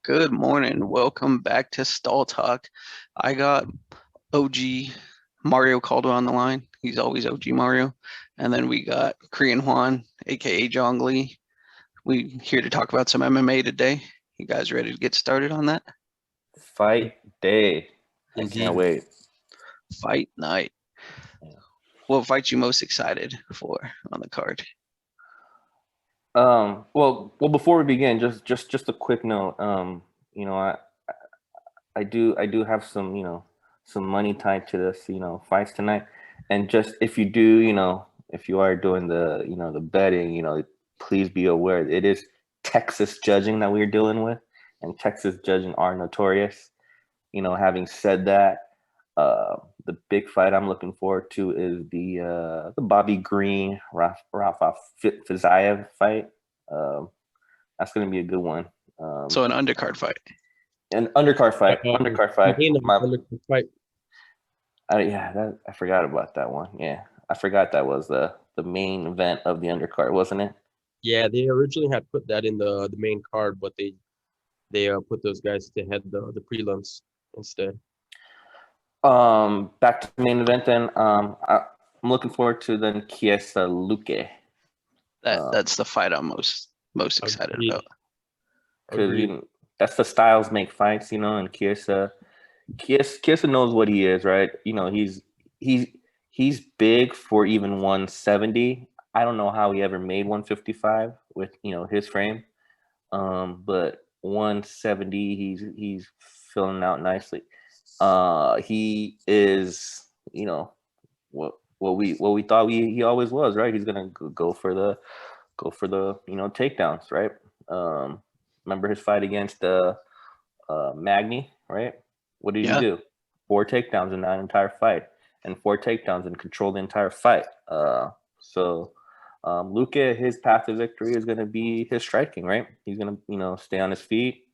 Good morning. Welcome back to Stall Talk. I got OG Mario Caldo on the line. He's always OG Mario. And then we got Korean Juan, aka Jong Lee. We here to talk about some MMA today. You guys ready to get started on that? Fight day. I can't Indeed. wait. Fight night. Yeah. What fight you most excited for on the card? Well. Before we begin, just a quick note. You know, I do have some, some money tied to this, fights tonight, and just if you do, if you are doing the, the betting, please be aware it is Texas judging that we're dealing with, and Texas judging are notorious. Having said that, the big fight I'm looking forward to is the Bobby Green Rafa Fizayev fight. Um, that's going to be a good one. So an undercard fight. An undercard fight. Undercard fight. Main undercard fight. I forgot about that one. Yeah, I forgot that was the main event of the undercard, wasn't it? Yeah, they originally had put that in the main card, but they put those guys to head the prelims instead. Back to the main event then. I'm looking forward to then Chiesa Luque. That's the fight I'm most excited Agreed. about. Because that's the styles make fights, and Chiesa knows what he is, right? He's big for even 170. I don't know how he ever made 155 with his frame, but 170 he's filling out nicely. He is what we thought he always was, right? He's gonna go for the takedowns, right? Remember his fight against Magny, right? What did he Yeah. do? 4 takedowns in that entire fight, and 4 takedowns and controlled the entire fight. So Luque, his path to victory is going to be his striking, right? He's going to, stay on his feet,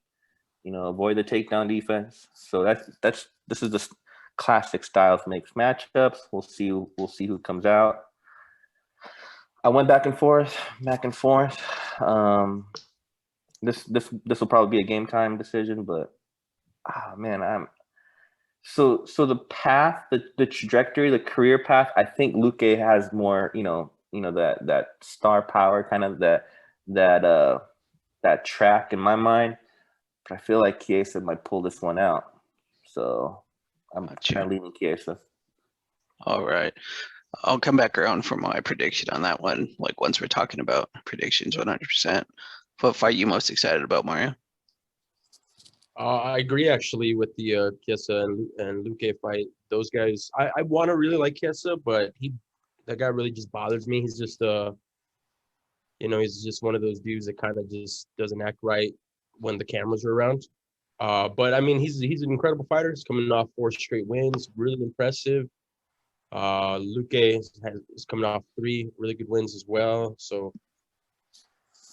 avoid the takedown defense. So this is the classic styles makes matchups. We'll see who comes out. I went back and forth. This will probably be a game time decision, but man, so the path, the trajectory, the career path. I think Luque has more, that star power, kind of that track in my mind. But I feel like Chiesa might pull this one out, so I'm Gotcha. kind of leaning Chiesa. All right. I'll come back around for my prediction on that one. Like once we're talking about predictions, 100%. What fight you most excited about, Mario? I agree actually with the Chiesa and Luque fight. Those guys, I want to really like Chiesa, but that guy really just bothers me. He's just he's just one of those dudes that kind of just doesn't act right when the cameras are around. But I mean, he's an incredible fighter. He's coming off 4 straight wins, really impressive. Luque is coming off 3 really good wins as well. So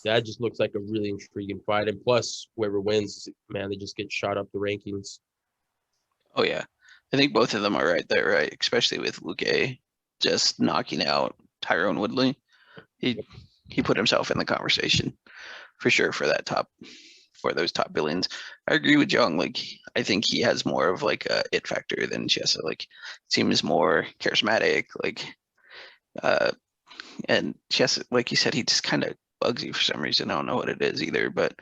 that just looks like a really intriguing fight. And plus, whoever wins, man, they just get shot up the rankings. Oh yeah, I think both of them are right there, right? Especially with Luque just knocking out Tyrone Woodley. He put himself in the conversation for sure for those top billions. I agree with Jong. Like I think he has more of like a it factor than Chiesa. Like seems more charismatic. Like and Chiesa, like you said, he just kind of bugs you for some reason. I don't know what it is either, but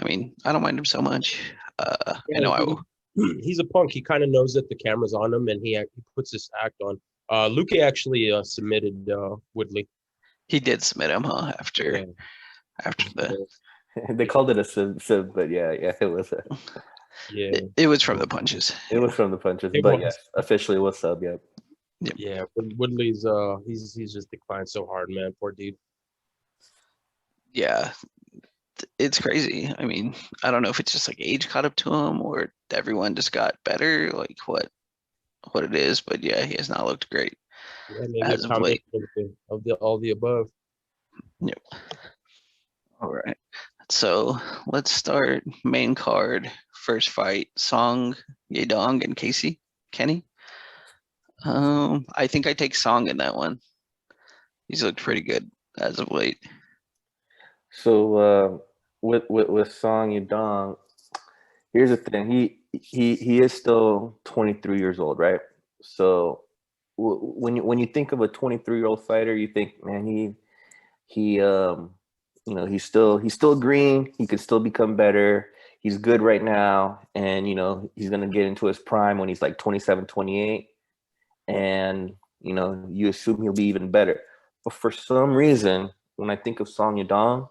I mean, I don't mind him so much. I know I will. He's a punk. He kind of knows that the camera's on him, and he puts this act on. Luque actually submitted Woodley. He did submit him, huh? After the They called it a sub, but yeah, it was it was from the punches. It was from the punches, but yes, officially it was sub. Yep. Yeah, Woodley's he's just declined so hard, man. Poor dude. Yeah, it's crazy. I mean, I don't know if it's just like age caught up to him or everyone just got better, like what it is, but yeah, he has not looked great. Yeah, maybe as a of late. combination of all the above. Yep. All right. So let's start main card. First fight, Song Yedong and Kenny. I think I take Song in that one. He's looked pretty good as of late. So with Song Yedong, Here's the thing. He is still 23 years old, right? So when you think of a 23-year-old fighter, you think, man, he he's still green. He could still become better. He's good right now, and he's gonna get into his prime when he's like 27, 28, and you assume he'll be even better. But for some reason, when I think of Song Yadong,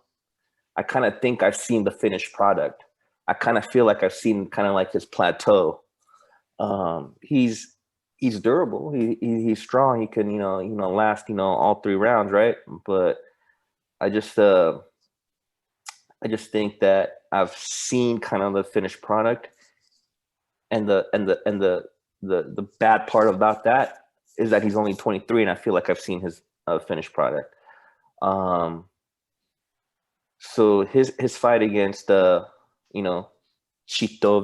I kind of think I've seen the finished product. I kind of feel like I've seen kind of like his plateau. He's durable. He's strong. He can last all 3 rounds, right? But I just think that I've seen kind of the finished product, and the bad part about that is that he's only 23, and I feel like I've seen his finished product. So his fight against Chito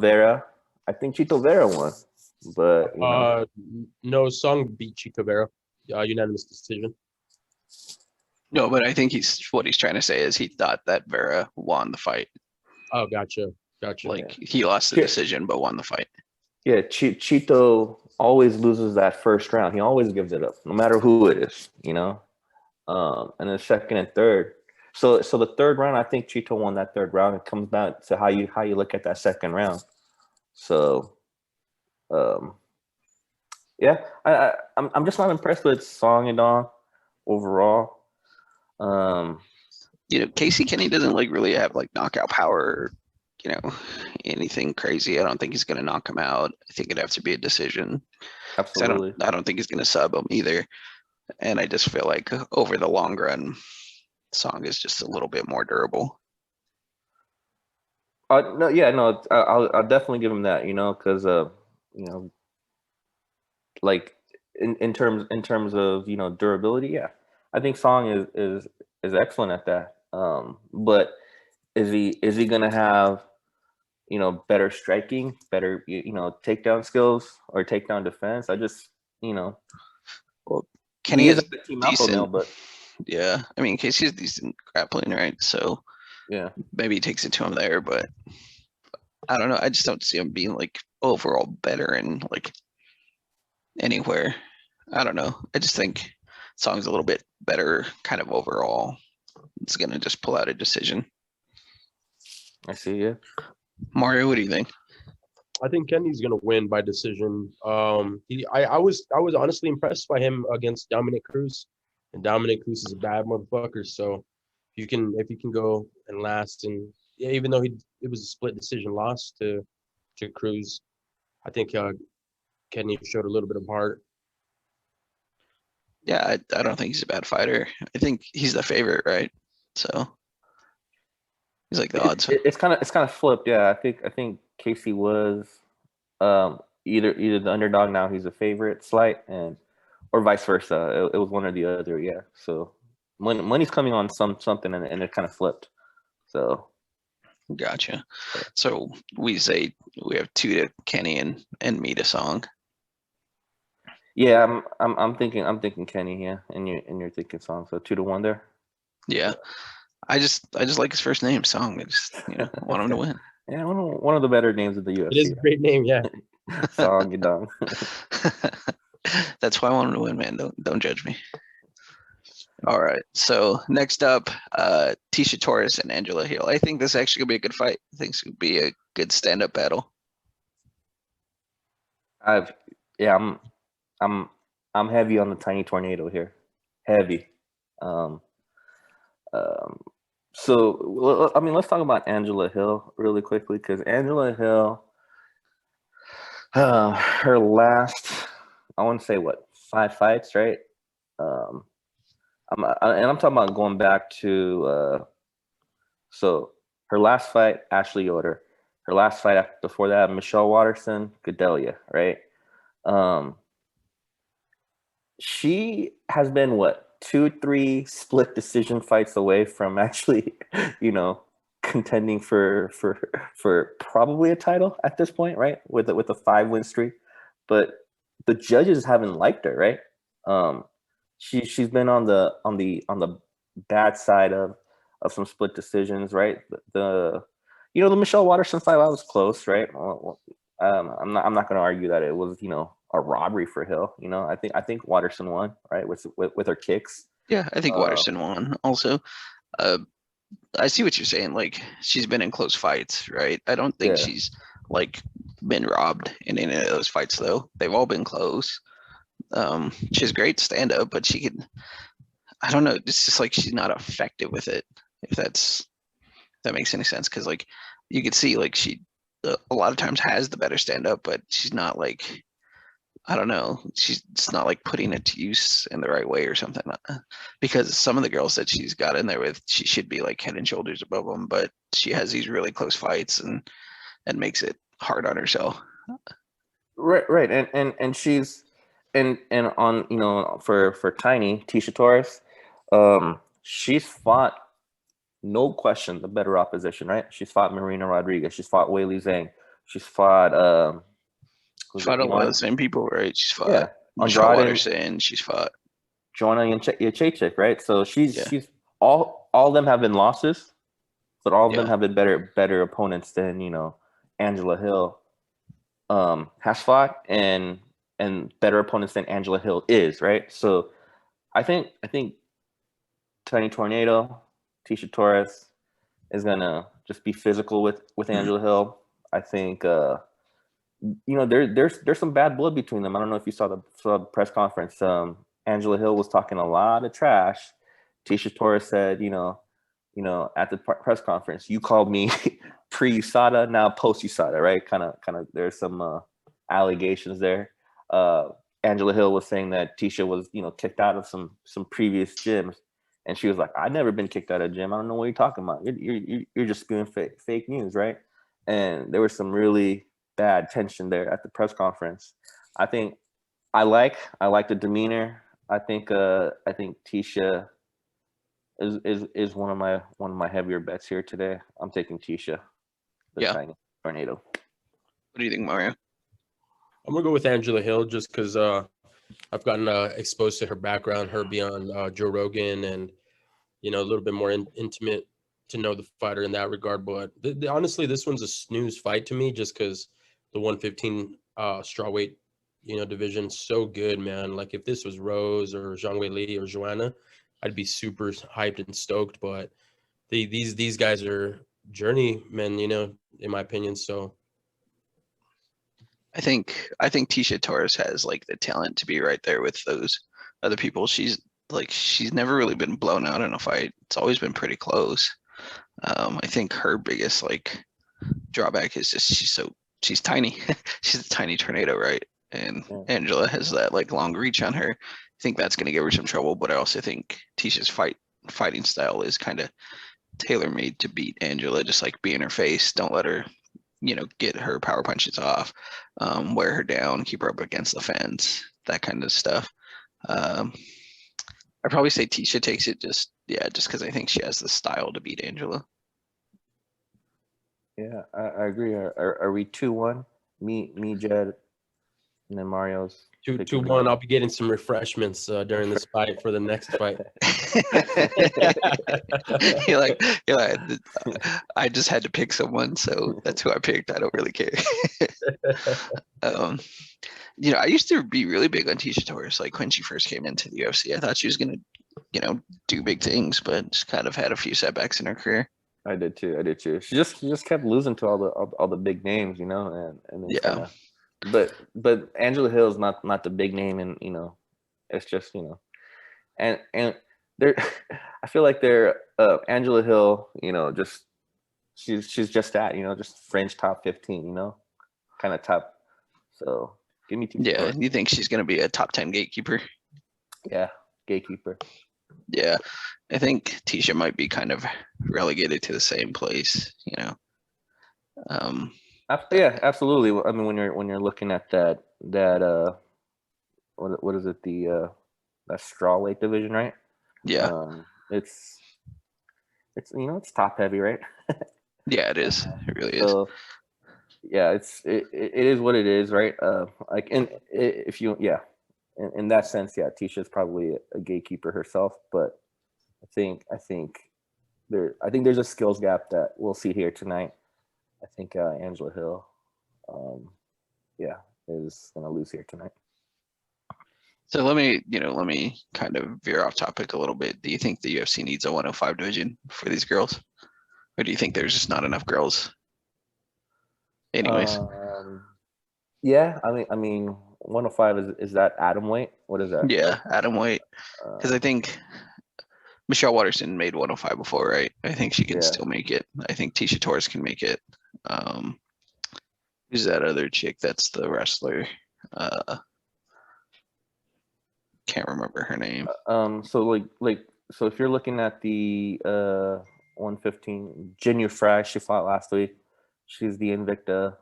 Vera, I think Chito Vera won, but No, Song beat Chico Vera, unanimous decision. No, but I think what he's trying to say is he thought that Vera won the fight. Oh, gotcha. Like he lost the decision but won the fight. Yeah, Chito always loses that first round. He always gives it up, no matter who it is, and then second and third. So the third round, I think Chito won that third round. It comes down to how you look at that second round. So, yeah, I'm just not impressed with Song Yadong overall. Casey Kenny doesn't really have knockout power, or, anything crazy. I don't think he's going to knock him out. I think it'd have to be a decision. Absolutely. I don't think he's going to sub him either. And I just feel like over the long run, Song is just a little bit more durable. No, I'll definitely give him that, because like in terms of durability, yeah, I think Song is excellent at that. But is he gonna have better striking, better takedown skills or takedown defense? I just well, Kenny is the team alpha male, but yeah, I mean Casey's decent grappling, right? So yeah, maybe he takes it to him there, but I don't know. I just don't see him being overall better in anywhere. I don't know. I just think Song's a little bit better kind of overall. It's gonna just pull out a decision. I see. Yeah, Mario, what do you think? I think Kenny's gonna win by decision. I was honestly impressed by him against Dominic Cruz, and Dominic Cruz is a bad motherfucker. So if you can go and last, and yeah, even though it was a split decision loss to Cruz, I think Kenny showed a little bit of heart. Yeah, I don't think he's a bad fighter. I think he's the favorite, right? So he's the odds. It's kind of flipped. Yeah, I think Casey was either the underdog. Now he's a favorite, slight, or vice versa. It was one or the other. Yeah. So money's coming on something, and it kind of flipped. So gotcha. So we say we have 2 to Kenny and me to Song. Yeah, I'm thinking Kenny. Yeah, and you're thinking Song. So 2-1 there. Yeah, I just like his first name, Song. I just want him to win. Yeah, one of the better names of the UFC. It is a great name, yeah. Song Yadong. That's why I want him to win, man. Don't judge me. All right. So next up, Tisha Torres and Angela Hill. I think this is actually gonna be a good fight. I think it's gonna be a good stand-up battle. I'm heavy on the tiny tornado here. Heavy. So I mean, let's talk about Angela Hill really quickly, because Angela Hill, her last, I want to say 5 fights, right? I'm talking about going back to so her last fight, Ashley Yoder. Her last fight before that, Michelle Watterson, Gadelia, right? She has been 2-3 split decision fights away from actually, contending for probably a title at this point, right? With a 5-win streak, but the judges haven't liked her, right? She's been on the bad side of some split decisions, right? You know, the Michelle Waterson fight, I was close, right? I'm not going to argue that it was, you know, a robbery for Hill. You know, I think Waterson won, right, with her kicks. Yeah, I think Uh, Waterson won. Also, uh, I see what you're saying. Like she's been in close fights, right? I don't think yeah, she's like been robbed in any of those fights though. They've all been close. She's great stand up, but she can. I don't know. It's just like she's not effective with it. If that makes any sense, because like you could see like she a lot of times has the better stand up, but she's not like I don't know. She's it's not like putting it to use in the right way or something. Because some of the girls that she's got in there with, she should be like head and shoulders above them, but she has these really close fights and makes it hard on herself. right, and she's and on, you know, for Tiny Tisha Torres, she's fought, no question, the better opposition, right? She's fought Marina Rodriguez, she's fought Weili Zhang, she's fought She's who's it, fought a lot of the same people, right? She's yeah, fought Michelle Andrade, Waterson. She's fought, Joanna Jędrzejczyk, right? So yeah, she's all of them have been losses, but all of them yeah, have been better opponents than, you know, Angela Hill has fought, and better opponents than Angela Hill is, right? So I think Tiny Tornado, Tisha Torres is gonna just be physical with mm, Angela Hill. I think you know, there's some bad blood between them. I don't know if you saw the press conference. Angela Hill was talking a lot of trash. Tisha Torres said, at the press conference, you called me pre-USADA, now post-USADA, right? Kind of. There's some allegations there. Angela Hill was saying that Tisha was, you know, kicked out of some previous gyms, and she was like, "I've never been kicked out of a gym. I don't know what you're talking about. You're just spewing fake news, right?" And there was some really bad tension there at the press conference. I think I like the demeanor. I think Tisha is one of my heavier bets here today. I'm taking Tisha, the yeah. tiny tornado. What do you think, Mario? I'm gonna go with Angela Hill just because I've gotten exposed to her background, her being on Joe Rogan, and a little bit more intimate to know the fighter in that regard. But honestly, this one's a snooze fight to me just because the 115 strawweight division so good, man. Like if this was Rose or Zhang Weili or Joanna, I'd be super hyped and stoked. But these guys are journeymen, in my opinion. So I think Tisha Torres has like the talent to be right there with those other people. She's never really been blown out in a fight. It's always been pretty close. I think her biggest like drawback is just she's tiny. She's a tiny tornado, right? And Yeah. Angela has that like long reach on her. I think that's gonna give her some trouble, but I also think Tisha's fighting style is kind of tailor made to beat Angela. Just like be in her face, don't let her get her power punches off, wear her down, keep her up against the fence, that kind of stuff. Um, I'd probably say Tisha takes it just because I think she has the style to beat Angela. Yeah, I agree. Are we 2-1? Me, Jed, and then Mario's two two picking one. I'll be getting some refreshments during this fight for the next fight. you're like, I just had to pick someone, so that's who I picked. I don't really care. um, I used to be really big on Tisha Torres. Like when she first came into the UFC, I thought she was gonna, do big things, but just kind of had a few setbacks in her career. I did too. She just kept losing to all the big names, and it's kind Yeah, of. But Angela Hill is not the big name, and it's just and they're I feel like they're Angela Hill, just she's just that, just fringe top 15, kind of top. So give me two. yeah. You think she's gonna be a top 10 gatekeeper? Yeah, gatekeeper. Yeah, I think Tisha might be kind of relegated to the same place. Um, Yeah, absolutely. I mean, when you're looking at that what is it, the that strawweight division, right? yeah, It's top heavy, right? yeah. It is. It really is. So yeah, it is what it is, right? Like, and if you, yeah, in that sense, yeah, Tisha's probably a gatekeeper herself, but I think there's a skills gap that we'll see here tonight. I think Angela Hill, is gonna lose here tonight. So let me kind of veer off topic a little bit. Do you think the UFC needs a 105 division for these girls, or do you think there's just not enough girls? Anyways, Yeah, I mean, 105 is that atom weight? What is that? yeah, atom weight. Because I think Michelle Waterson made 105 before, right? I think she can still make it. I think Tisha Torres can make it. Who's that other chick that's the wrestler? Can't remember her name. So if you're looking at the 115, Jinya Fry, she fought last week. She's the Invicta.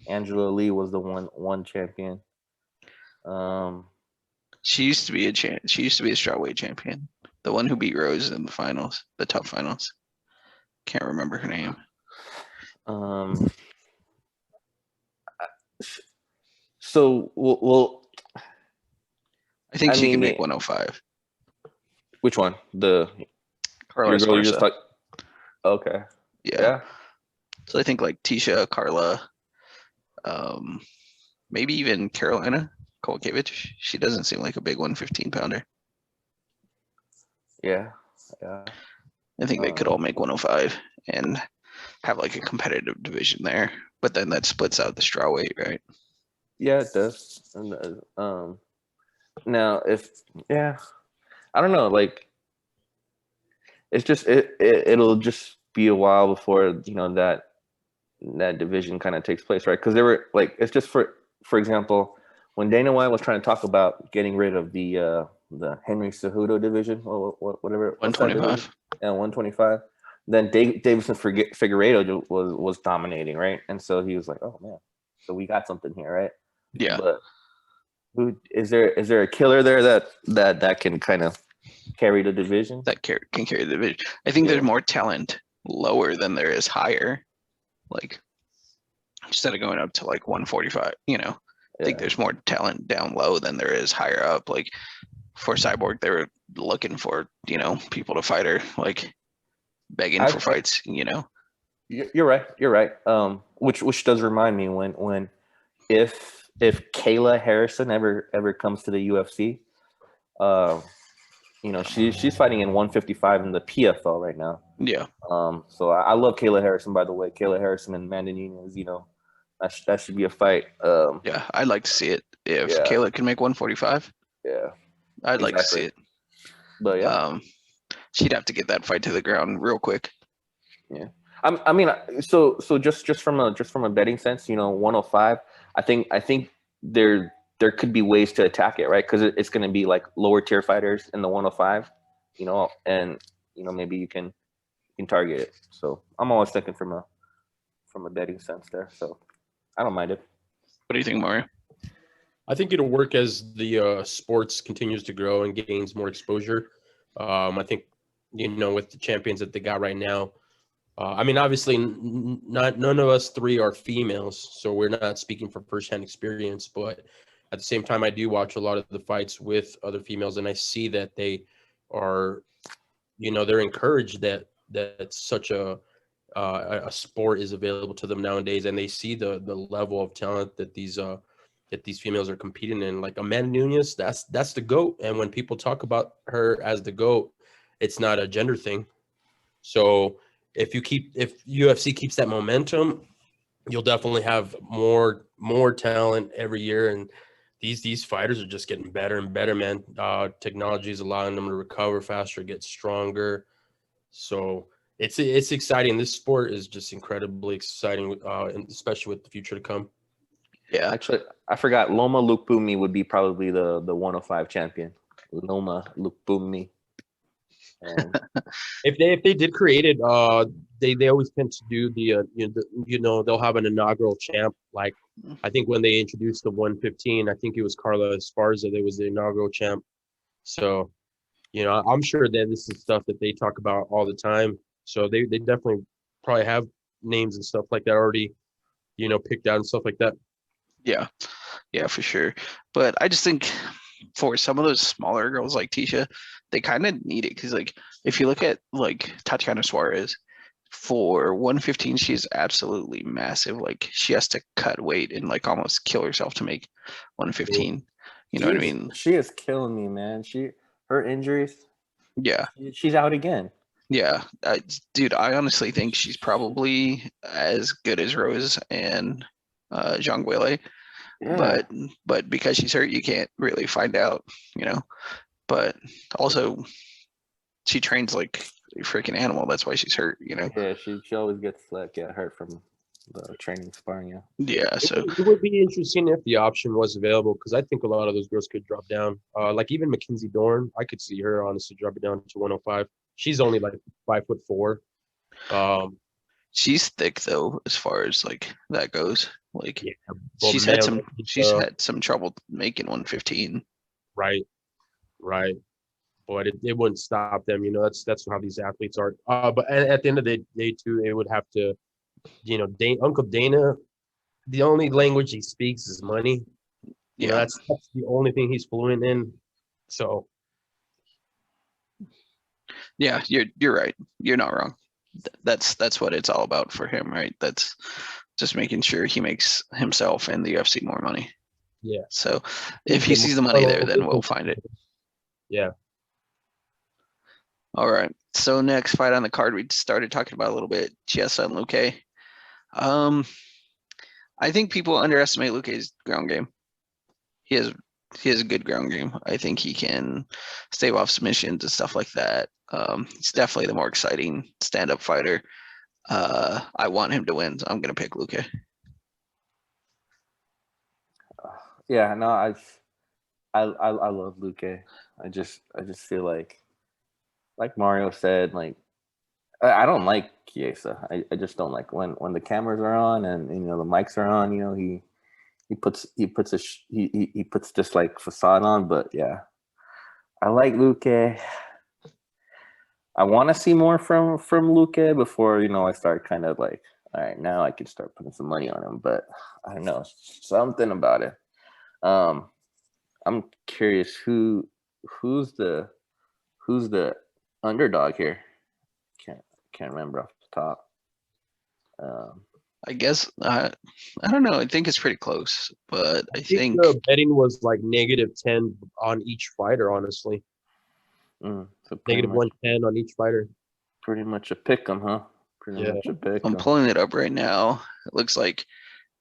Angela Lee was the one champion. She used to be a She used to be a strawweight champion. The one who beat Rose in the finals, the top finals. Can't remember her name. So well, I think she can make 105. Which one? The Carla girl you just talked. Okay. Yeah. So I think like Tisha, Carla, maybe even Carolina Kowalkiewicz. She doesn't seem like a big 115 pounder. Yeah. I think they could all make 105 and have like a competitive division there. But then that splits out the strawweight, right? Yeah, it does. Now I don't know, like it's just it'll just be a while before that division kind of takes place, right? Because they were like, it's just for example, when Dana White was trying to talk about getting rid of the Henry Cejudo division or whatever, 125, and 125, then Davison Figueiredo was dominating, right? And so he was like, oh man, so we got something here, right? Yeah. But who is there a killer there that can kind of carry the division? That can carry the division. I think there's more talent lower than there is higher. Like instead of going up to like 145, I think there's more talent down low than there is higher up. Like for Cyborg, they were looking for, people to fight her, like begging for fights, You're right. Which does remind me when if Kayla Harrison ever comes to the UFC, she's fighting in 155 in the PFL right now. Yeah. So I love Kayla Harrison, by the way. Kayla Harrison and Amanda Nunes, that should be a fight. Yeah, I'd like to see it. If Kayla can make 145, I'd like to see it. But she'd have to get that fight to the ground real quick. Yeah. I mean, so just from a betting sense, 105. I think there could be ways to attack it, right? Because it's going to be like lower tier fighters in the 105, and maybe you can target it. So I'm always thinking from a betting sense there. So I don't mind it. What do you think, Mario? I think it'll work as the sports continues to grow and gains more exposure. I think with the champions that they got right now. I mean, obviously, none of us three are females, so we're not speaking from firsthand experience. But at the same time, I do watch a lot of the fights with other females, and I see that they are, they're encouraged that such a sport is available to them nowadays, and they see the level of talent that these females are competing in. Like Amanda Nunes, that's the GOAT, and when people talk about her as the GOAT, it's not a gender thing. So if UFC keeps that momentum, you'll definitely have more talent every year, and these fighters are just getting better and better, man. Technology is allowing them to recover faster, get stronger. So it's exciting. This sport is just incredibly exciting, and especially with the future to come. Yeah, actually, I forgot. Loma Lukbumi would be probably the 105 champion. Loma Lukbumi. If they did create it, they always tend to do they'll have an inaugural champ. Like I think when they introduced the 115, I think it was Carla Esparza that was the inaugural champ. So, I'm sure that this is stuff that they talk about all the time. So they definitely probably have names and stuff like that already, picked out and stuff like that. Yeah, for sure. But I just think for some of those smaller girls like Tisha, they kind of need it because, like, if you look at like Tatiana Suarez, for 115, she's absolutely massive. Like she has to cut weight and like almost kill herself to make 115. You know what I mean? She is killing me, man. Her injuries. Yeah. She's out again. Yeah. Dude, I honestly think she's probably as good as Rose and Zhang Weili. Yeah. But because she's hurt, you can't really find out, you know. But also she trains like a freaking animal. That's why she's hurt, you know. Yeah, she always gets hurt from the training sparring. Yeah. Yeah. So It would be interesting if the option was available because I think a lot of those girls could drop down. Like even Mackenzie Dorn, I could see her honestly dropping down to 105. She's only like 5'4". she's thick though, as far as like that goes. Like Yeah, she's had some trouble making 115. Right. But it wouldn't stop them. You know, that's how these athletes are. But at the end of the day, too, it would have to, you know, Uncle Dana, the only language he speaks is money. You know, that's the only thing he's fluent in. So. Yeah, you're right. You're not wrong. That's what it's all about for him, right? That's just making sure he makes himself and the UFC more money. Yeah. So if he sees the money there, then we'll find it. Yeah. All right. So next fight on the card, we started talking about a little bit, Chiesa and Luque. I think people underestimate Luque's ground game. He has a good ground game. I think he can stave off submissions and stuff like that. He's definitely the more exciting stand-up fighter. I want him to win, so I'm gonna pick Luque. Yeah, no, I love Luque. I just feel like Mario said, like I don't like Chiesa. I just don't like when the cameras are on and you know the mics are on. You know he puts this like facade on. But yeah, I like Luque. I want to see more from Luque before you know I start kind of like, all right, now I can start putting some money on him. But I don't know, something about it. I'm curious who's the underdog here. Can't remember off the top. I guess I don't know. I think it's pretty close, but I think the betting was like -10 on each fighter. Honestly, so -110 on each fighter. Pretty much a pick 'em, huh? Pretty much a pick 'em. I'm pulling it up right now. It looks like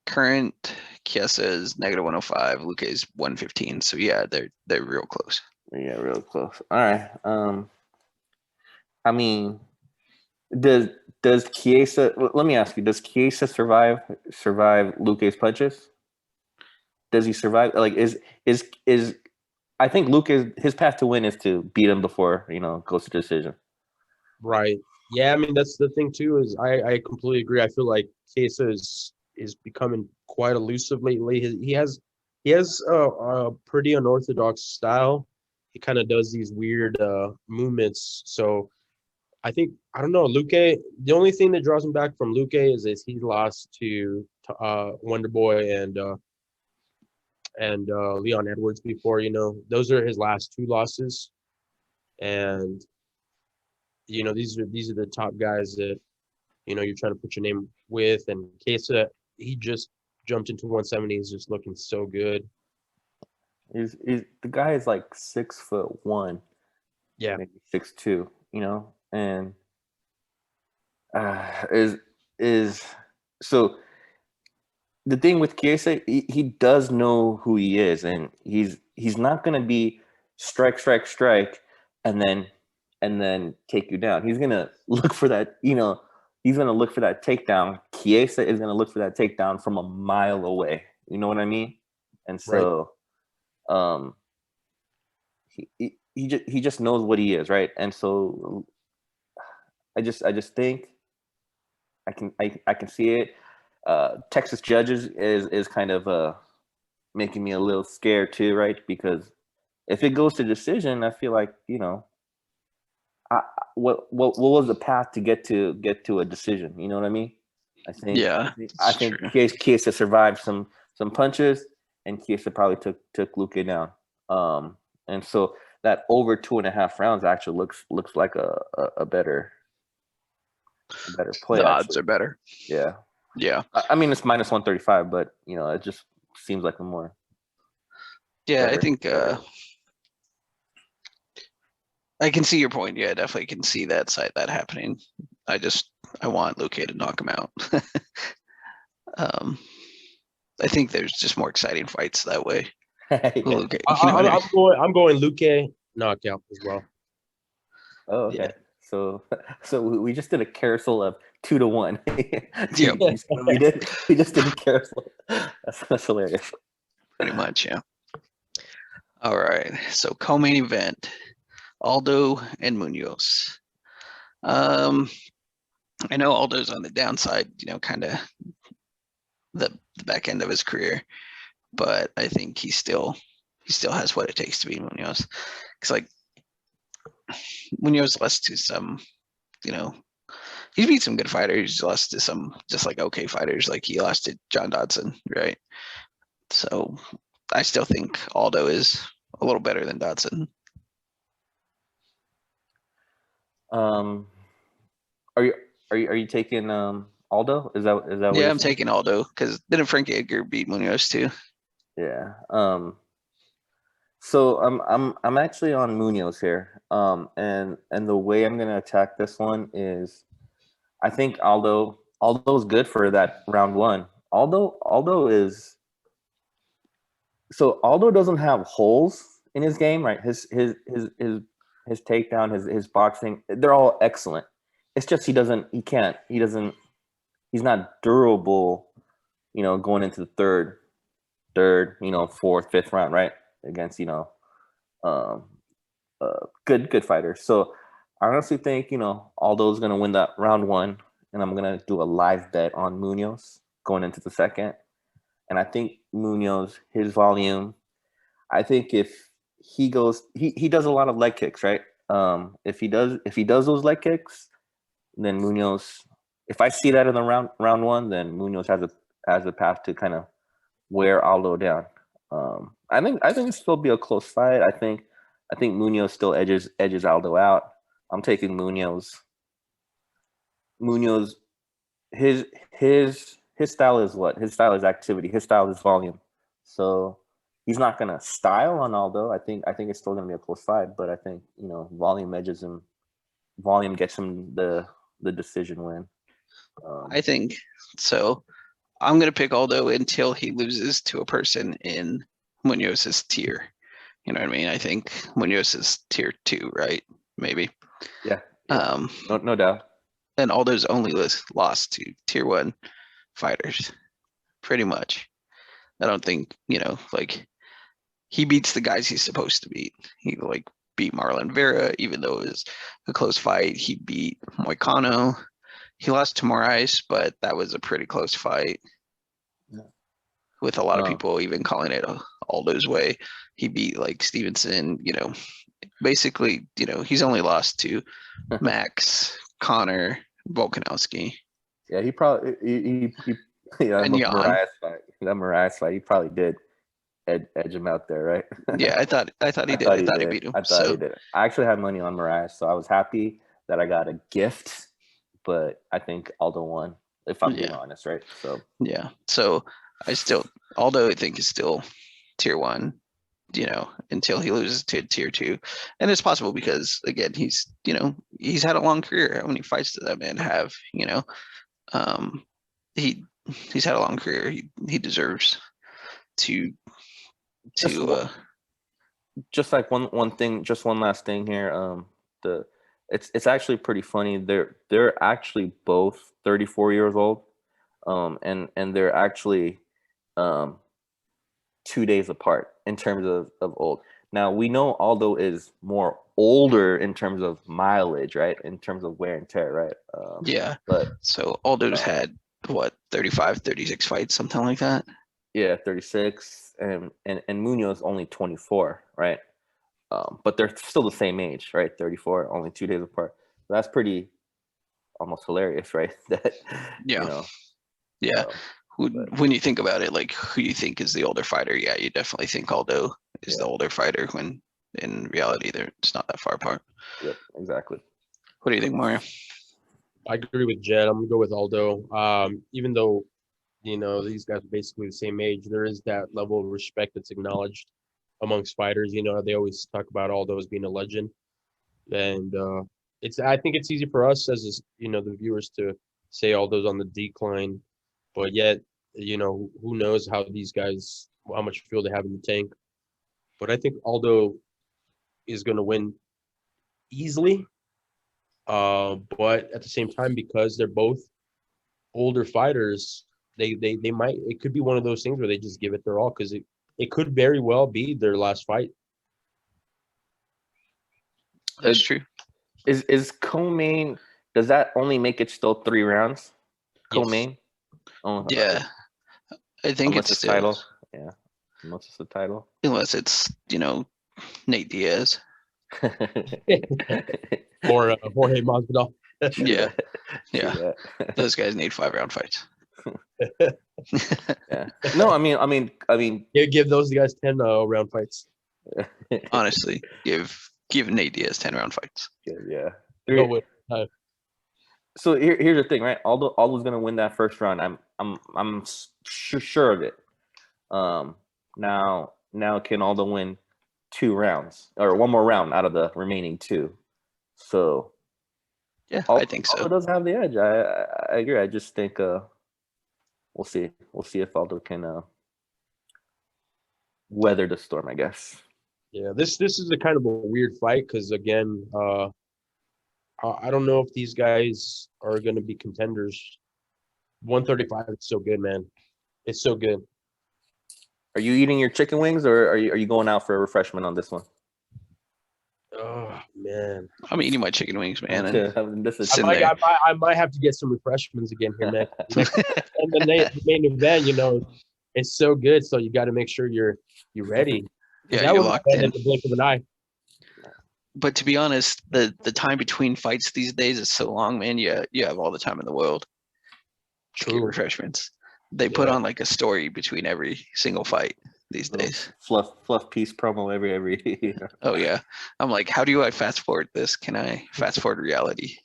current Chiesa is -105. Luque is 115. So yeah, they're real close. Yeah, real close. All right. I mean, does Chiesa? Let me ask you: does Chiesa survive Luque's punches? Does he survive? Like, is I think Luque his path to win is to beat him before you know goes to decision. Right. Yeah. I mean, that's the thing too. Is I completely agree. I feel like Chiesa is becoming quite elusive lately. He has a pretty unorthodox style. He kind of does these weird movements. So I don't know, Luque. The only thing that draws him back from Luque is he lost to Wonder Boy and Leon Edwards before. You know, those are his last two losses, and you know these are the top guys that you know you're trying to put your name with. And Chiesa, he just jumped into 170. He's just looking so good. He's the guy is like 6'1". Yeah, maybe 6'2". You know, and is so. The thing with Chiesa, he does know who he is, and he's not going to be strike, and then take you down. He's going to look for that, you know, he's going to look for that takedown. Chiesa is going to look for that takedown from a mile away. You know what I mean? And so, he just knows what he is, right? And so, I just think I can see it. Texas judges is kind of making me a little scared too, right? Because if it goes to decision, I feel like you know, what was the path to get to a decision? You know what I mean? I think Chiesa survived some punches, and Chiesa probably took Luque down. And so that over 2.5 rounds actually looks like a better a better play. The odds actually. are better. Yeah. Yeah. I mean, it's minus 135, but you know, it just seems like a more. Yeah, I better- think better- I can see your point. Yeah, I definitely can see that happening. I want Luke to knock him out. I think there's just more exciting fights that way. Yeah. Luke, you know what I mean? I'm going Luque knockout as well. Oh, okay. Yeah. So we just did a carousel of 2-1. Yeah. We just did a carousel. That's hilarious. Pretty much, yeah. All right. So co-main event, Aldo and Munoz. I know Aldo's on the downside, you know, kind of the back end of his career, but I think he still has what it takes to beat Munoz. Because like Munoz lost to some, you know, he's beat some good fighters. He's lost to some just like okay fighters. Like he lost to John Dodson, right? So I still think Aldo is a little better than Dodson. Are you taking Aldo? Is that what Yeah, you're I'm saying? taking Aldo because didn't Frank Edgar beat Munoz too? Yeah. So I'm actually on Munoz here. And the way I'm gonna attack this one is, I think Aldo's good for that round one. Aldo is, so Aldo doesn't have holes in his game, right? His takedown, his boxing, they're all excellent. It's just he's not durable, you know, going into the third, you know, fourth, fifth round, right? Against, you know, good fighters. So I honestly think, you know, Aldo's gonna win that round one, and I'm gonna do a live bet on Munoz going into the second. And I think Munoz, his volume, I think if he goes, he does a lot of leg kicks, right? If he does those leg kicks, then Munoz, if I see that in the round one, then Munoz has a path to kind of wear Aldo down. I think it'll still be a close fight. I think Munoz still edges Aldo out. I'm taking Munoz. Munoz, his style is what? His style is activity. His style is volume. So he's not gonna style on Aldo. I think it's still gonna be a close fight, but I think, you know, volume edges him. Volume gets him the decision win. I think so. I'm gonna pick Aldo until he loses to a person in Munoz's tier. You know what I mean? I think Munoz is tier 2, right? Maybe. Yeah. No doubt. And Aldo's only lost to tier 1 fighters, pretty much. I don't think, you know, like he beats the guys he's supposed to beat. He like beat Marlon Vera, even though it was a close fight. He beat Moicano. He lost to Moraes, but that was a pretty close fight. Yeah. With a lot of people even calling it Aldo's way. He beat like Stevenson, you know, basically, you know, he's only lost to Max, Connor, Volkanovski. Yeah, he probably he yeah, And Jan. Moraes fight, he probably did edge him out there, right? Yeah, I thought he did. I thought he beat him. I thought he did. I actually had money on Moraes, so I was happy that I got a gift, but I think Aldo won, if I'm being honest, right? So yeah. So Aldo I think is still tier 1, you know, until he loses to tier 2. And it's possible because again, he's, you know, he's had a long career. How many fights does that man have? You know, he's had a long career. He deserves to just like one thing, just one last thing here. It's actually pretty funny. They're actually both 34 years old, and they're actually 2 days apart in terms of old. Now we know Aldo is more older in terms of mileage, right? In terms of wear and tear, right? yeah. But so Aldo's had what 35, 36 fights, something like that. Yeah, 36, and Munoz only 24, right? But they're still the same age, right? 34, only 2 days apart. So that's pretty almost hilarious, right? That Yeah. You know, yeah. When you think about it, like who you think is the older fighter, yeah, you definitely think Aldo is the older fighter when in reality it's not that far apart. Yep, exactly. What do you think, Mario? I agree with Jed. I'm gonna go with Aldo. Even though these guys are basically the same age, there is that level of respect that's acknowledged amongst fighters. They always talk about Aldo as being a legend, and I think it's easy for us as the viewers to say Aldo's on the decline, but yet who knows how much fuel they have in the tank. But I think Aldo is going to win easily. But at the same time, because they're both older fighters, they might it could be one of those things where they just give it their all because it could very well be their last fight. That's true. Is co-main, does that only make it still 3 rounds? Yes. Co-main? Oh, Yeah, I think unless it's the still, title. Yeah. Unless it's the title. unless it's Nate Diaz. Or Jorge Masvidal. Yeah, yeah. that. Those guys need 5-round fights. Yeah. No, I mean, Give those guys 10 round fights. Honestly, give Nate Diaz 10-round fights. yeah. Go with, So here's the thing, right? Aldo's gonna win that first round. I'm sure of it. Now can Aldo win 2 rounds or 1 more round out of the remaining 2? So Yeah, Aldo, I think so. Aldo does have the edge. I agree. I just think we'll see if Aldo can weather the storm, I guess. Yeah, this is a kind of a weird fight because again, I don't know if these guys are going to be contenders. 135 is so good, man. It's so good. Are you eating your chicken wings or are you going out for a refreshment on this one? Oh man, I'm eating my chicken wings, man. And This is Sitting there. I might have to get some refreshments again here, man. And the main event, it's so good, so you got to make sure you're ready. Yeah, that you're was locked in. at the blink of an eye. But to be honest, the time between fights these days is so long, man. You have all the time in the world to get True. refreshments. They put on like a story between every single fight these days. fluff piece promo every Oh yeah, I'm like, how do I fast forward this? Can I fast forward reality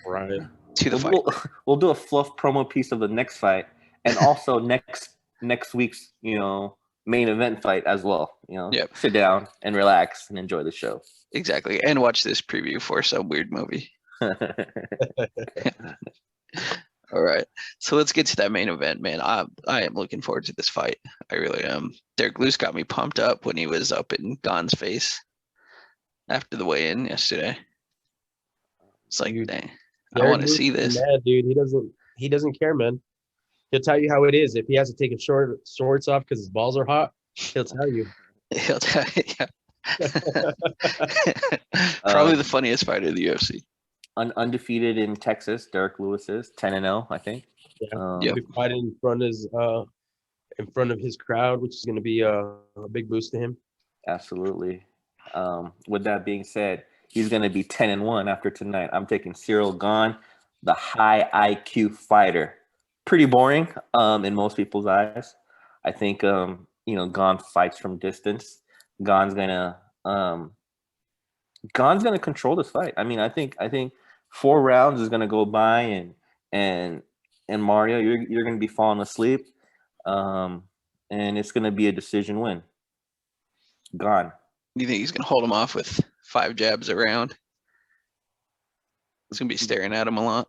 Right. to the fight? We'll do a fluff promo piece of the next fight and also next week's main event fight as well. Yep. Sit down and relax and enjoy the show. Exactly, and watch this preview for some weird movie. All right, so let's get to that main event, man. I am looking forward to this fight. I really am. Derrick Lewis got me pumped up when he was up in Gon's face after the weigh-in yesterday. It's like, Dude, dang, I want to see this. Mad, dude. He doesn't care, man. He'll tell you how it is. If he has to take his shorts off because his balls are hot, he'll tell you. He'll tell you, yeah. Probably the funniest fighter of the UFC. Undefeated in Texas, Derrick Lewis is 10-0, I think. Yeah. Yep. He'll be fighting in front of his crowd, which is going to be a big boost to him. Absolutely. With that being said, he's going to be 10-1 after tonight. I'm taking Cyril Gane, the high IQ fighter. Pretty boring in most people's eyes. I think Gane fights from distance. Gane's gonna control this fight. I mean, I think 4 rounds is gonna go by and Mario, you're gonna be falling asleep, and it's gonna be a decision win. Gane. You think he's gonna hold him off with 5 jabs around? He's gonna be staring at him a lot.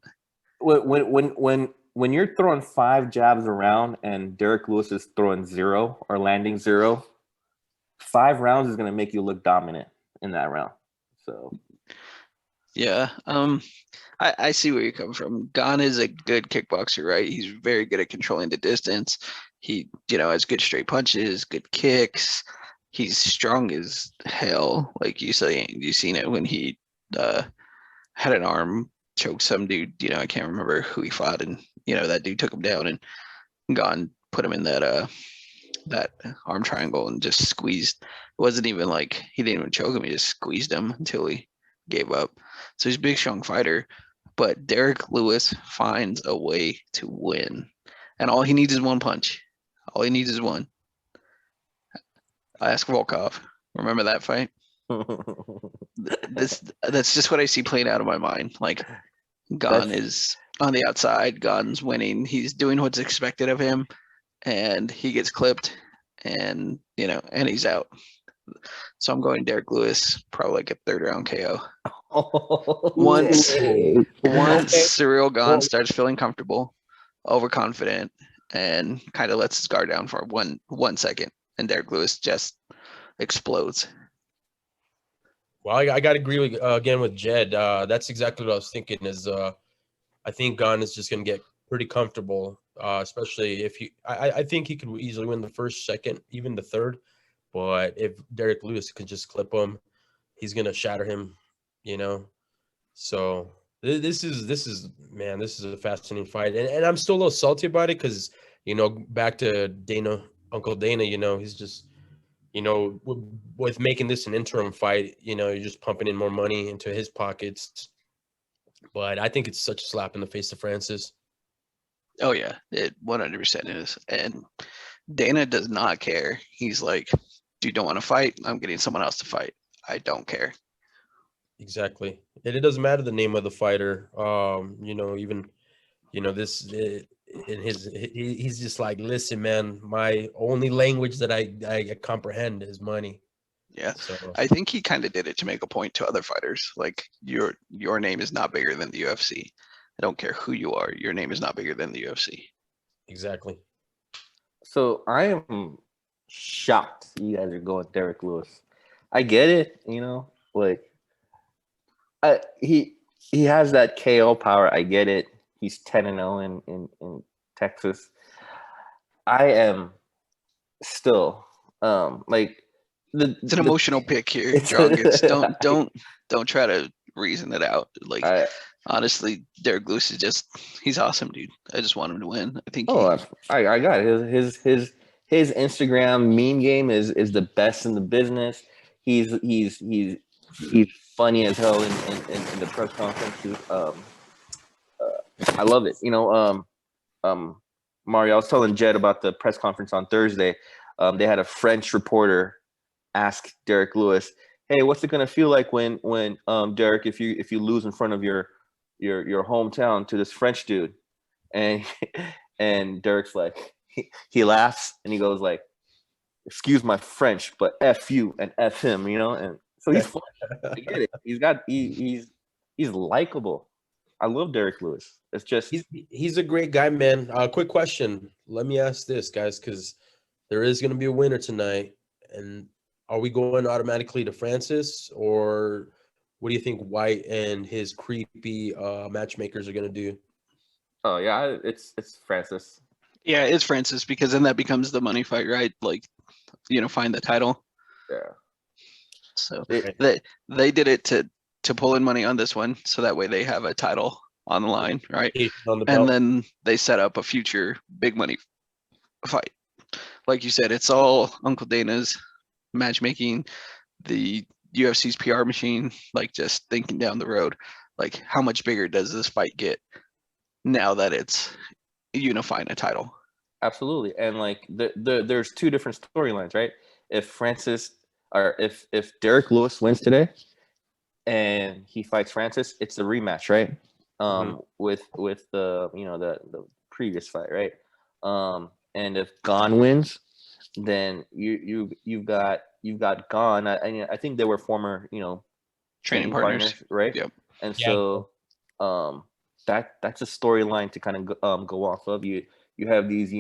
When you're throwing 5 jabs around and Derrick Lewis is throwing 0 or landing 0, 5 rounds is gonna make you look dominant in that round. So yeah, I see where you're coming from. Gane is a good kickboxer, right? He's very good at controlling the distance. He, has good straight punches, good kicks. He's strong as hell. Like you seen it when he had an arm choke some dude. I can't remember who he fought, and that dude took him down, and Gane put him in that arm triangle and just squeezed. It wasn't even like he didn't even choke him. He just squeezed him until he gave up. So he's a big, strong fighter. But Derrick Lewis finds a way to win. And all he needs is one punch. All he needs is one. I ask Volkov. Remember that fight? That's just what I see playing out of my mind. Like, Gon is on the outside. Gon's winning. He's doing what's expected of him, and he gets clipped, and and he's out. So I'm going Derrick Lewis, probably like a 3rd-round KO. Once Cyril Gon starts feeling comfortable, overconfident, and kind of lets his guard down for one second, and Derrick Lewis just explodes. Well, I got to agree again with Jed. That's exactly what I was thinking. I think Gon is just going to get pretty comfortable, especially if I think he could easily win the first, second, even the third. But if Derrick Lewis can just clip him, he's going to shatter him. So this is a fascinating fight, and I'm still a little salty about it because back to Uncle Dana, he's just. With making this an interim fight, you're just pumping in more money into his pockets. But I think it's such a slap in the face to Francis. Oh, yeah, it 100% is. And Dana does not care. He's like, you don't want to fight? I'm getting someone else to fight. I don't care. Exactly. And it doesn't matter the name of the fighter. He's just like, listen, man, my only language that I comprehend is money. Yeah. So I think he kind of did it to make a point to other fighters. Like, your name is not bigger than the UFC. I don't care who you are. Your name is not bigger than the UFC. Exactly. So I am shocked you guys are going Derrick Lewis. I get it, like he has that KO power. I get it. He's 10-0 in Texas. I am still like it's an emotional pick here, Jong. Don't try to reason it out. Like, honestly, Derrick Lewis is he's awesome, dude. I just want him to win. I think. I got it. His Instagram meme game is the best in the business. He's funny as hell in the press conference. I love it. Mario, I was telling Jed about the press conference on Thursday. They had a French reporter ask Derrick Lewis, "Hey, what's it gonna feel like when Derrick, if you lose in front of your hometown to this French dude?" And Derrick's like, he laughs and he goes like, "Excuse my French, but F you and F him," And so he's funny. I get it. He's likable. I love Derrick Lewis. It's just he's a great guy, man. Quick question. Let me ask this, guys, because there is going to be a winner tonight. And are we going automatically to Francis, or what do you think White and his creepy matchmakers are going to do? Oh yeah, it's Francis. Yeah, it's Francis, because then that becomes the money fight, right? Like, find the title. Yeah. So they did it to pull in money on this one, so that way they have a title on the line, right? And then they set up a future big money fight. Like you said, it's all Uncle Dana's matchmaking, the UFC's PR machine, like just thinking down the road, like how much bigger does this fight get now that it's unifying a title? Absolutely. And like there's two different storylines, right? If Derrick Lewis wins today and he fights Francis, it's a rematch, right? With the the previous fight, right? And if Gon wins, then you've got Gon. I think they were former training partners, right? Yep. And so that's a storyline to kind of go off of. You have these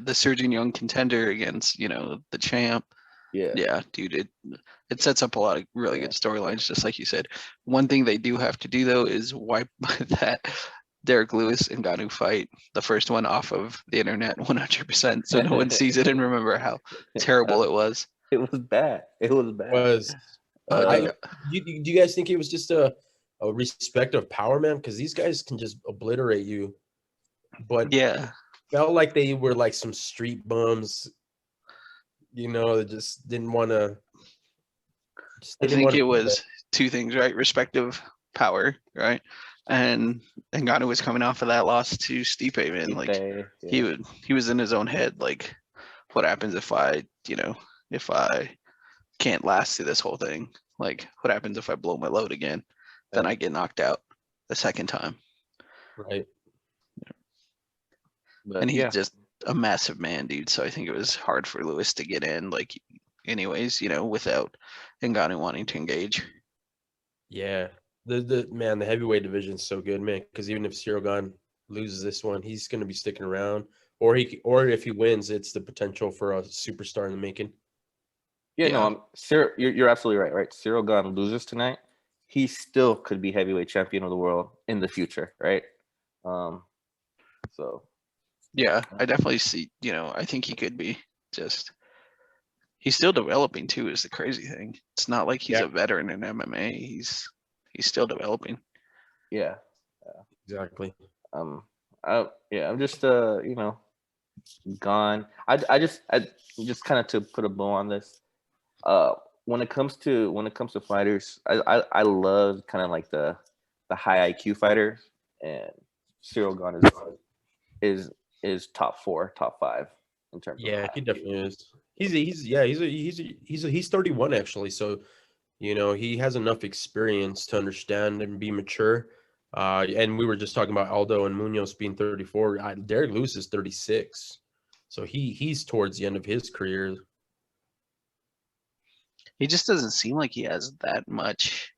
the surging young contender against the champ. Yeah, dude, it sets up a lot of really good storylines, just like you said. One thing they do have to do, though, is wipe that Derrick Lewis and Ngannou fight, the first one, off of the internet 100%, so no one sees it and remember how terrible it was. It was bad. Do you guys think it was just a respect of power, man? Because these guys can just obliterate you. But yeah, felt like they were like some street bums. They just didn't want to. I think it was two things, right? Respect of power, right? And Ngannou was coming off of that loss to Stipe, man. Like, he was in his own head. Like, what happens if I can't last through this whole thing? Like, what happens if I blow my load again? then I get knocked out the second time. Right. But And he's yeah, just a massive man, dude. So I think it was hard for Lewis to get in, like, anyways, without Ngannou wanting to engage. Yeah. The heavyweight division is so good, man. Because even if Cyril Gane loses this one, he's going to be sticking around. Or if he wins, it's the potential for a superstar in the making. yeah, Yeah. no, Cyril, you're absolutely right. Right, Cyril Gane loses tonight, he still could be heavyweight champion of the world in the future, right? So Yeah, I definitely see, I think he could be. Just he's still developing too, is the crazy thing. It's not like he's Yeah. a veteran in MMA. He's still developing. yeah, Exactly. I'm just gone. I just kind of to put a bow on this. When it comes to fighters, I love kind of like the high IQ fighters, and Cyril Gane is top 4, top 5 in terms of Yeah, high he IQ. definitely is. He's 31 actually, so he has enough experience to understand and be mature. And we were just talking about Aldo and Munoz being 34. Derrick Lewis is 36, so he's towards the end of his career. He just doesn't seem like he has that much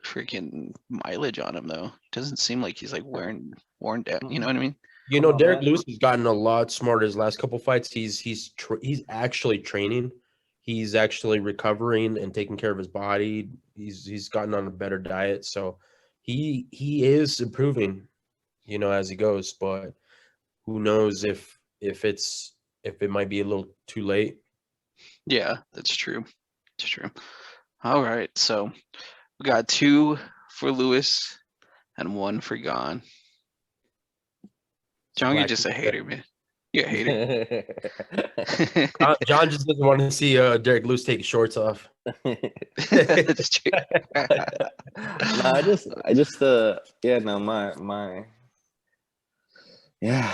freaking mileage on him, though. Doesn't seem like he's like worn down. You know what I mean? Come on, Derrick man. Lewis has gotten a lot smarter his last couple fights. He's actually training. He's actually recovering and taking care of his body. He's gotten on a better diet, so he is improving, as he goes. But who knows if it might be a little too late. Yeah, that's true. It's true. All right, so we got 2 for Lewis and 1 for Gane. Jong, you're just a hater, man. You're a hater. John just doesn't want to see Derrick Lewis take his shorts off. That's true. No,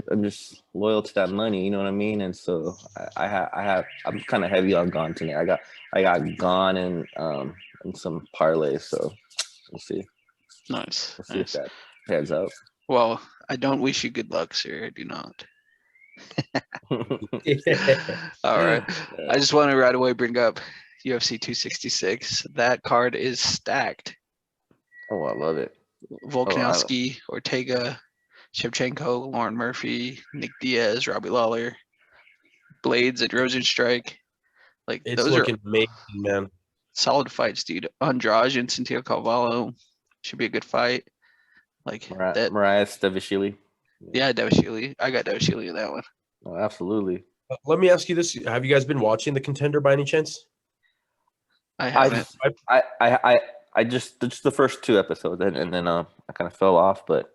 I'm just loyal to that money, you know what I mean? And so I'm kind of heavy on Gone tonight. I got Gone and some parlays, so we'll see. Nice. We'll see if Nice. that heads up. Well, I don't wish you good luck, sir. I do not. All right. I just want to right away bring up UFC 266. That card is stacked. Oh, I love it. Volkanovski, Ortega, Shevchenko, Lauren Murphy, Nick Diaz, Robbie Lawler, Blades and Rosenstrike. Like, It's those looking are amazing, man. solid fights, dude. Andrade and Santiago Cavallo should be a good fight. Like that. Mariah Stavishvili. Yeah, Davashvili. I got Davashvili in that one. Oh, absolutely. Let me ask you this: have you guys been watching The Contender by any chance? I haven't. I just the first 2 episodes, and then I kind of fell off, but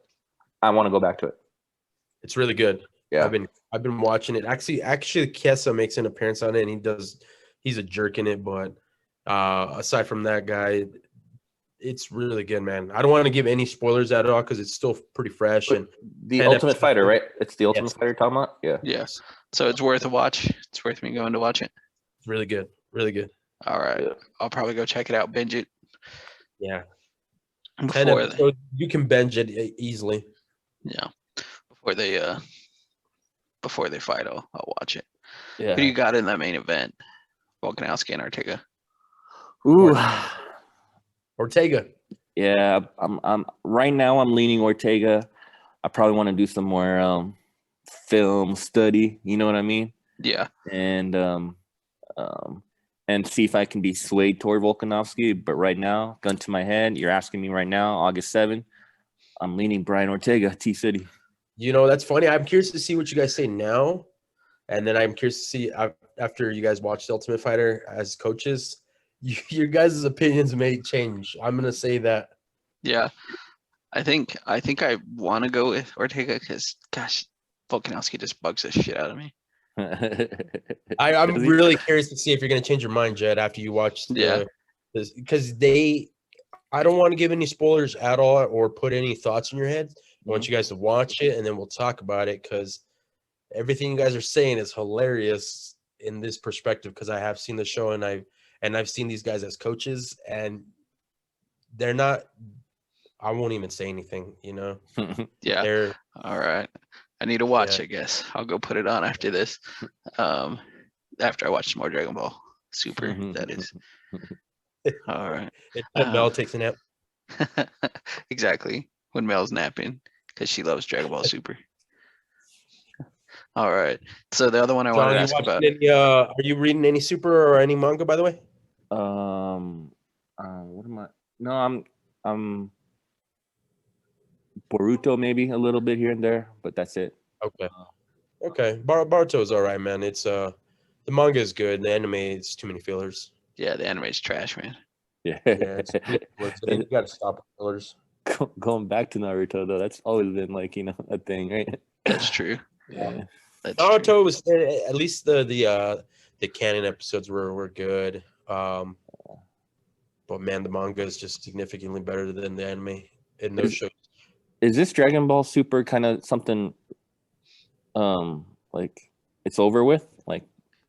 I want to go back to it. It's really good. Yeah. I've been watching it. Actually, Kesa makes an appearance on it, and he's a jerk in it. But aside from that guy, it's really good, man. I don't want to give any spoilers at all because it's still pretty fresh. But and the Ultimate Fighter, right? It's the Ultimate Fighter you're talking about? Yeah. Yes. So it's worth a watch. It's worth me going to watch it. It's really good. Really good. All right. Yeah. I'll probably go check it out, binge it. Yeah. 10 Before episodes, you can binge it easily. yeah. Before they fight, I'll watch it. Yeah. Who do you got in that main event? Volkanovski and Ortega. Ooh. Ortega. Yeah, I'm right now I'm leaning Ortega. I probably want to do some more film study, you know what I mean? Yeah. And see if I can be swayed toward Volkanovski. But right now, gun to my head, you're asking me right now, August 7, I'm leaning Brian Ortega, T-City. That's funny. I'm curious to see what you guys say now. And then I'm curious to see after you guys watch The Ultimate Fighter as coaches, your guys' opinions may change. I'm going to say that. Yeah. I think I want to go with Ortega because, gosh, Volkanovski just bugs the shit out of me. I'm really curious to see if you're going to change your mind, Jed, after you watch this, because I don't want to give any spoilers at all or put any thoughts in your head. I want you guys to watch it and then we'll talk about it because everything you guys are saying is hilarious in this perspective because I have seen the show and I've seen these guys as coaches and they're not. I won't even say anything. You know, Yeah. they're All right. I need to watch, Yeah. I guess. I'll go put it on after this. After I watch more Dragon Ball Super, that is. All right. it's when Mel takes a nap. Exactly. When Mel's napping, because she loves Dragon Ball Super. All right. So the other one I wanted John, to you ask watching about. any? Are you reading any super or any manga, by the way? What am I? No, I'm Boruto maybe a little bit here and there, but that's it. Okay. Okay. Baruto's all right, man. It's the manga is good. The anime, it's too many fillers. Yeah, the anime's trash, man. Yeah. Yeah, it's you got to stop with fillers. Going back to Naruto though, that's always been like a thing, right? That's true. Yeah. That's true. Naruto was at least the canon episodes were good. But man, the manga is just significantly better than the anime in those shows. Is this Dragon Ball Super kind of something like it's over with? Like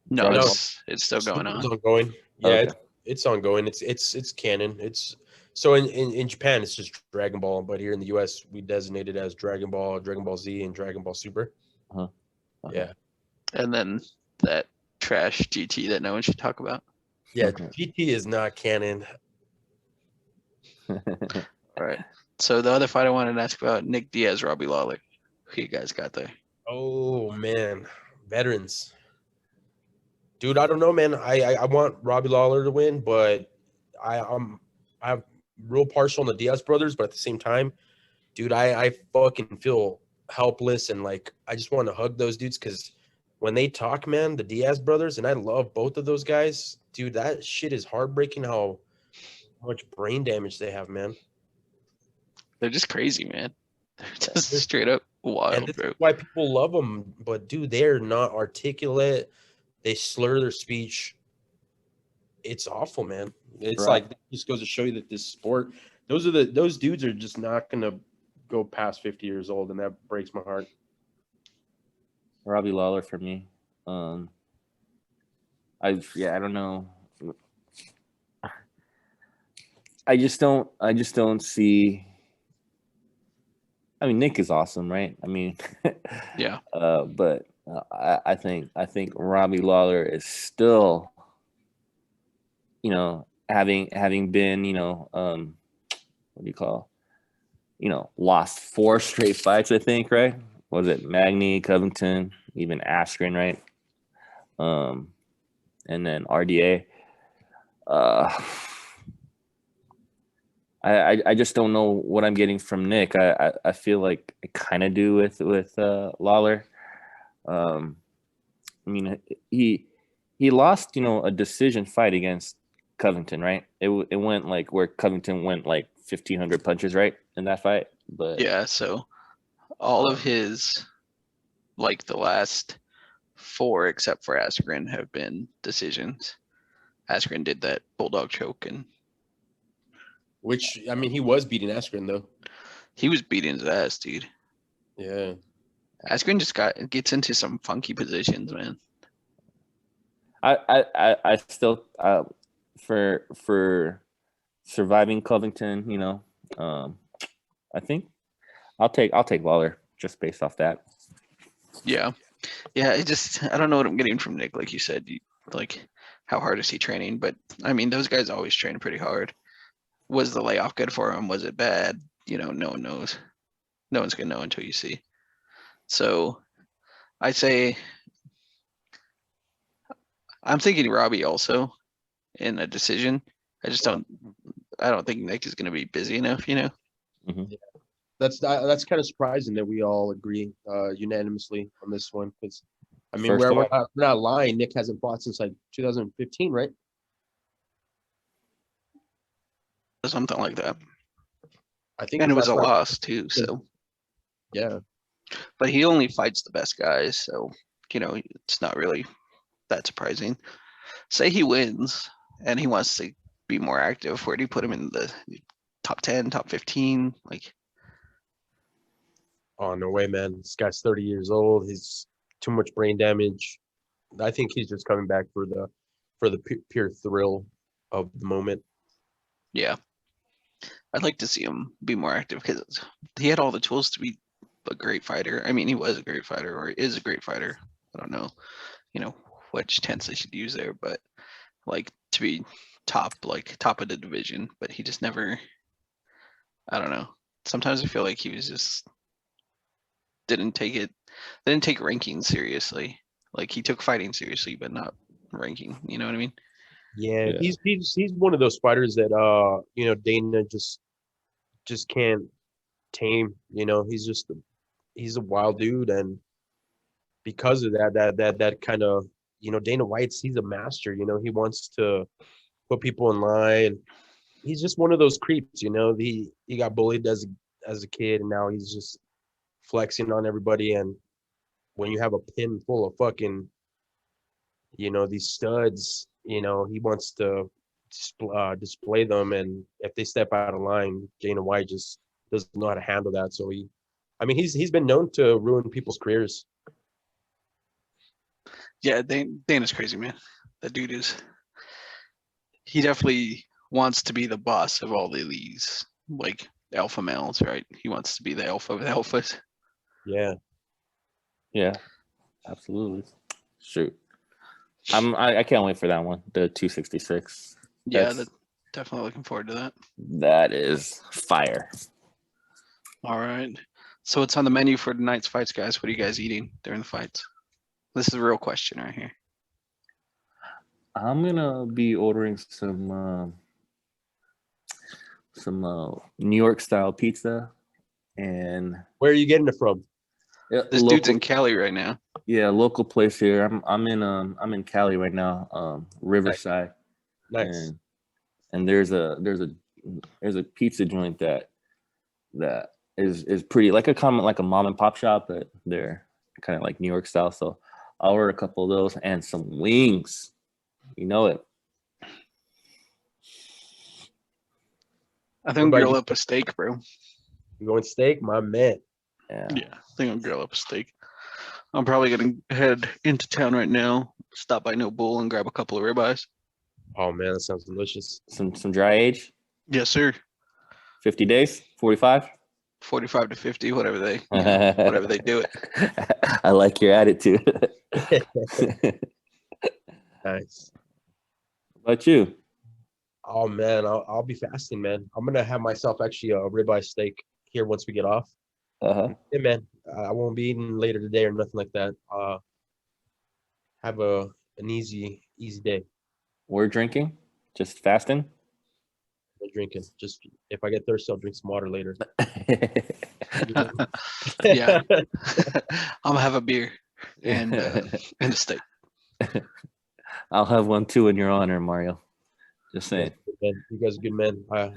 No, Dragon it's still going It's on. ongoing. Yeah, Okay. it's ongoing. It's canon. It's so in Japan it's just Dragon Ball, but here in the US we designate it as Dragon Ball, Dragon Ball Z, and Dragon Ball Super. Uh-huh. Okay. Yeah. And then that trash GT that no one should talk about. Yeah, Okay. GT is not canon. All right. So the other fight I wanted to ask about, Nick Diaz, Robbie Lawler. Who you guys got there? Oh man, veterans. Dude, I don't know, man. I want Robbie Lawler to win, but I'm real partial on the Diaz brothers, but at the same time, dude, I fucking feel helpless and like I just want to hug those dudes because when they talk, man, the Diaz brothers, and I love both of those guys, dude, that shit is heartbreaking how much brain damage they have, man. They're just crazy, man. They're just They're- straight up And wild, this bro. is why people love them, but dude, they're not articulate. They slur their speech. It's awful, man. It's Right. like it just goes to show you that this sport, those dudes are just not gonna go past 50 years old, and that breaks my heart. Robbie Lawler for me. I don't know. I just don't see. I mean, Nick is awesome, right? I mean, Yeah. but I think Robbie Lawler is still, having been, what do you call, lost 4 straight fights. I think, right? Was it Magny, Covington, even Askren, right? And then RDA. I just don't know what I'm getting from Nick. I feel like I kind of do with Lawler. I mean, he lost, a decision fight against Covington, right? It went like where Covington went like 1,500 punches, right, in that fight. But Yeah. So all of his, like the last 4, except for Askren, have been decisions. Askren did that bulldog choke, and Which I mean, he was beating Askren though. he was beating his ass, dude. Yeah. Askren just gets into some funky positions, man. I still for surviving Covington, I think I'll take Lawler just based off that. Yeah. Yeah. I don't know what I'm getting from Nick. Like you said, like how hard is he training? But I mean, those guys always train pretty hard. Was the layoff good for him? Was it bad? No one knows. No one's gonna know until you see. So I say I'm thinking Robbie also in a decision. I don't think Nick is gonna be busy enough, Mhm. That's kind of surprising that we all agree unanimously on this one because I mean First we're fight. not lying. Nick hasn't fought since like 2015, right? Something like that. I think And it his was a last fight- loss too. So, Yeah. but he only fights the best guys, so it's not really that surprising. Say he wins and he wants to be more active. Where do you put him in the top 10, top 15? Like, Oh no way, man! This guy's 30 years old. He's too much brain damage. I think he's just coming back for the pure thrill of the moment. yeah. I'd like to see him be more active because he had all the tools to be a great fighter. I mean, he was a great fighter or is a great fighter. I don't know, which tense I should use there, but like to be top of the division, but he just never, I don't know. Sometimes I feel like he was just didn't take ranking seriously. Like he took fighting seriously, but not ranking. You know what I mean? Yeah, Yeah. he's one of those fighters that Dana just can't tame. He's a wild dude, and because of that kind of Dana White's he's a master. He wants to put people in line. He's just one of those creeps. He got bullied as a kid, and now he's just flexing on everybody. And when you have a pin full of fucking these studs, he wants to display them, and if they step out of line, Dana White just doesn't know how to handle that. So he's been known to ruin people's careers. Yeah, Dana's crazy, man. That dude is. He definitely wants to be the boss of all the these like alpha males, right? He wants to be the alpha of the alphas. Yeah. Yeah, absolutely. Shoot. I can't wait for that one. The 266. Yeah, That's- definitely looking forward to that. That is fire. All right. So what's on the menu for tonight's fights, guys? What are you guys eating during the fights? This is a real question right here. I'm gonna be ordering some New York style pizza, and Where are you getting it from? This dude's in Cali right now. Yeah, local place here. I'm in Cali right now, Riverside. Nice. And there's a pizza joint that is pretty like a mom and pop shop, but they're kind of like New York style. So I'll order a couple of those and some wings. You know it. I think I'll grill up a steak, bro. You going steak, my man? Yeah. I think I'll grill up a steak. I'm probably gonna head into town right now, stop by No Bull and grab a couple of ribeyes. Oh man, that sounds delicious. Some dry age. Yes, sir. 50 days, 45. 45 to 50, whatever they do it. I like your attitude. Nice. What about you? Oh man, I'll be fasting, man. I'm gonna have myself actually a ribeye steak here once we get off. Hey man, I won't be eating later today or nothing like that. Have an easy day. We're drinking, just fasting. No drinking. Just if I get thirsty, I'll drink some water later. Yeah. I'm gonna have a beer and a steak. I'll have one too in your honor, Mario. Just saying. You guys are good men. I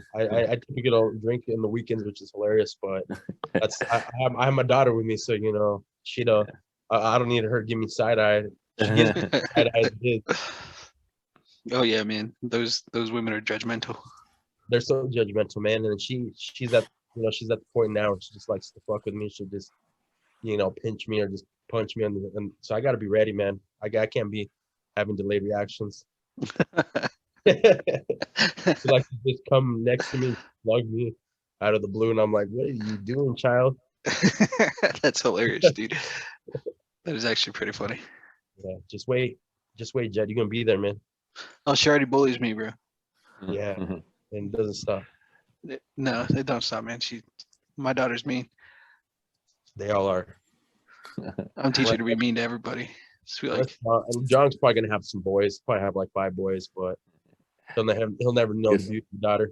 typically don't drink in the weekends, which is hilarious, but I have my daughter with me, so she don't. I don't need her to give me side eye. She gives me side eye. Oh yeah, man. Those women are judgmental. They're so judgmental, man. And she's at she's at the point now where she just likes to fuck with me. She'll just pinch me or just punch me, and so I got to be ready, man. I can't be having delayed reactions. She likes to just come next to me, plug me out of the blue, and I'm like, "What are you doing, child?" That's hilarious, dude. That is actually pretty funny. Yeah, just wait, Jed. You're gonna be there, man. Oh, she already bullies me, bro. Yeah, and it doesn't stop. No, it don't stop, man. My daughter's mean. They all are. I'm teaching her to be mean to everybody. And Jong's probably gonna have some boys. Probably have like 5 boys, but he'll never know the beauty of daughter.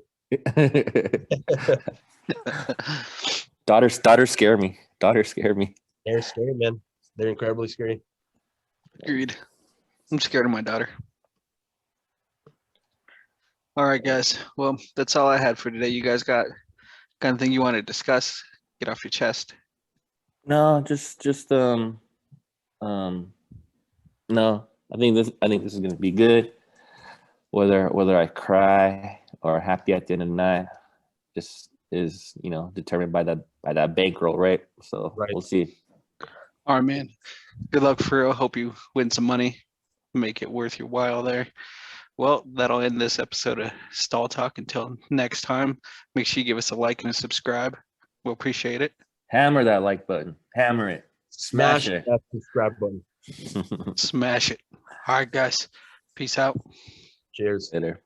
Daughters scare me. Daughters scare me. They're scary, man. They're incredibly scary. Agreed. I'm scared of my daughter. All right, guys. Well, that's all I had for today. You guys got anything you want to discuss? Get off your chest. No, just no. I think this is gonna be good. Whether I cry or happy at the end of the night, just is determined by that bankroll, right? So Right. We'll see. All right, man. Good luck for real. Hope you win some money. Make it worth your while there. Well, that'll end this episode of Stall Talk. Until next time, make sure you give us a like and a subscribe. We'll appreciate it. Hammer that like button. Hammer it. Smash it. that subscribe button. Smash it. All right, guys. Peace out. Cheers. Later.